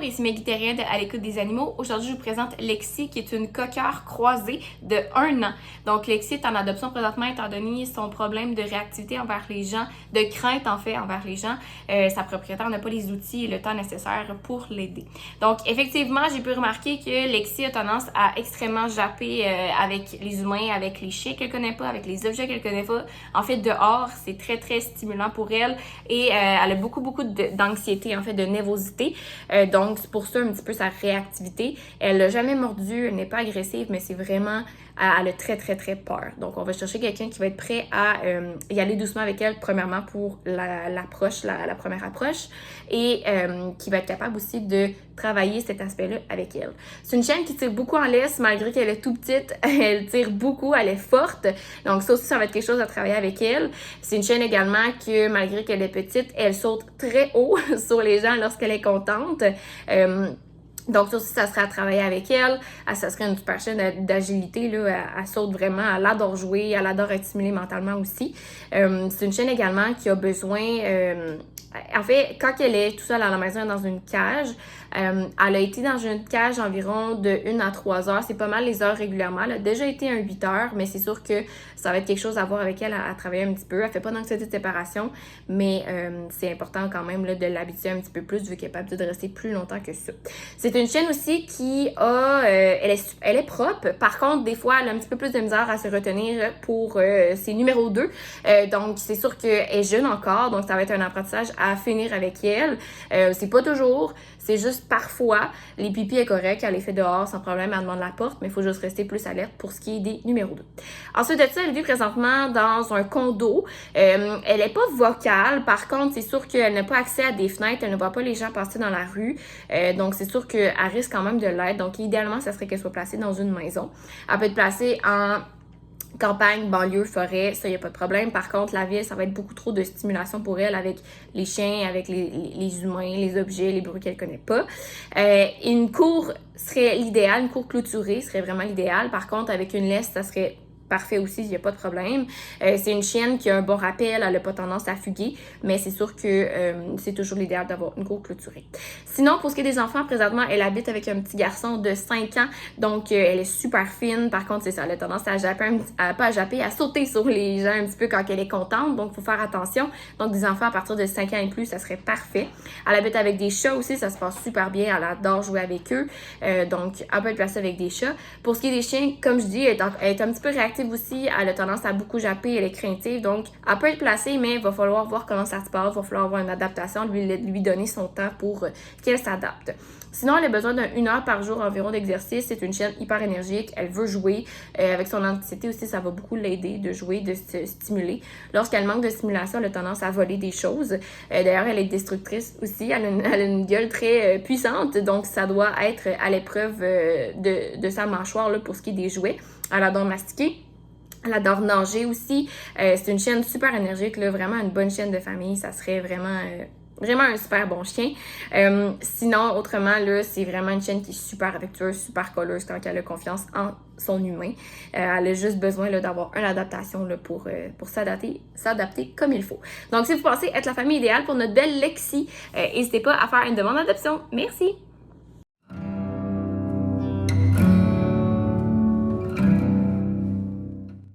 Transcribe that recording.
ici Maggie Thérède à l'écoute des animaux. Aujourd'hui, je vous présente Lexi, qui est une coqueur croisée de 1 an. Donc, Lexi est en adoption présentement étant donné son problème de réactivité envers les gens, de crainte en fait envers les gens. Sa propriétaire n'a pas les outils et le temps nécessaire pour l'aider. Donc, effectivement, j'ai pu remarquer que Lexi a tendance à extrêmement japper avec les humains, avec les chiens qu'elle connaît pas, avec les objets qu'elle connaît pas. En fait, dehors, c'est très, très stimulant pour elle et elle a beaucoup d'anxiété, en fait, de nervosité. Donc, c'est pour ça un petit peu sa réactivité. Elle n'a jamais mordu, elle n'est pas agressive, mais c'est vraiment, elle a très peur. Donc, on va chercher quelqu'un qui va être prêt à y aller doucement avec elle, premièrement pour l'approche, la première approche, et qui va être capable aussi de travailler cet aspect-là avec elle. C'est une chienne qui tire beaucoup en laisse, malgré qu'elle est tout petite, elle tire beaucoup, elle est forte. Donc, ça aussi, ça va être quelque chose à travailler avec elle. C'est une chienne également que, malgré qu'elle est petite, elle saute très haut sur les gens lorsqu'elle est contente. Donc, ça aussi, ça serait à travailler avec elle. Ça serait une super chaîne d'agilité, là. Elle saute vraiment, elle adore jouer, elle adore être stimulée mentalement aussi. C'est une chaîne également qui a besoin... en fait, quand elle est toute seule à la maison dans une cage, elle a été dans une cage environ de 1 à 3 heures. C'est pas mal les heures régulièrement. Elle a déjà été 8 heures, mais c'est sûr que ça va être quelque chose à voir avec elle, à travailler un petit peu. Elle fait pas d'anxiété de séparation, mais c'est important quand même là, de l'habituer un petit peu plus vu qu'elle est capable de rester plus longtemps que ça. C'est une chienne aussi qui a... elle est propre. Par contre, des fois, elle a un petit peu plus de misère à se retenir pour ses numéros 2. Donc, c'est sûr qu'elle est jeune encore, donc ça va être un apprentissage à finir avec elle. C'est pas toujours, c'est juste parfois. Les pipis est correct, elle les fait dehors sans problème, elle demande la porte, mais il faut juste rester plus alerte pour ce qui est des numéros 2. Ensuite de ça, elle vit présentement dans un condo. Elle est pas vocale, par contre, c'est sûr qu'elle n'a pas accès à des fenêtres, elle ne voit pas les gens passer dans la rue, donc c'est sûr qu'elle risque quand même de l'aide. Donc, idéalement, ça serait qu'elle soit placée dans une maison. Elle peut être placée en campagne, banlieue, forêt, ça, il n'y a pas de problème. Par contre, la ville, ça va être beaucoup trop de stimulation pour elle avec les chiens, avec les humains, les objets, les bruits qu'elle connaît pas. Une cour serait l'idéal, une cour clôturée serait vraiment l'idéal. Par contre, avec une laisse, ça serait parfait aussi, il n'y a pas de problème. C'est une chienne qui a un bon rappel, elle n'a pas tendance à fuguer, mais c'est sûr que c'est toujours l'idéal d'avoir une cour clôturée. Sinon, pour ce qui est des enfants, présentement, elle habite avec un petit garçon de 5 ans, donc elle est super fine. Par contre, c'est ça, elle a tendance à japper, à sauter sur les gens un petit peu quand elle est contente, donc il faut faire attention. Donc, des enfants à partir de 5 ans et plus, ça serait parfait. Elle habite avec des chats aussi, ça se passe super bien, elle adore jouer avec eux, donc elle peut être placée avec des chats. Pour ce qui est des chiens, comme je dis, elle est un petit peu réactive aussi, elle a tendance à beaucoup japper, elle est craintive, donc elle peut être placée, mais il va falloir voir comment ça se passe, il va falloir avoir une adaptation, lui donner son temps pour qu'elle s'adapte. Sinon, elle a besoin d'1 heure par jour environ d'exercice. C'est une chienne hyper énergique, elle veut jouer. Avec son anxiété aussi, ça va beaucoup l'aider de jouer, de se stimuler. Lorsqu'elle manque de stimulation, elle a tendance à voler des choses. D'ailleurs, elle est destructrice aussi, elle a une gueule très puissante, donc ça doit être à l'épreuve de sa mâchoire là, pour ce qui est des jouets. Elle adore mastiquer. Elle adore nager aussi. C'est une chienne super énergique, là, vraiment une bonne chienne de famille. Ça serait vraiment un super bon chien. Sinon, autrement, là, c'est vraiment une chienne qui est super affectueuse, super colleuse quand elle a confiance en son humain. Elle a juste besoin là, d'avoir une adaptation là, pour s'adapter comme il faut. Donc, si vous pensez être la famille idéale pour notre belle Lexi, n'hésitez pas à faire une demande d'adoption. Merci!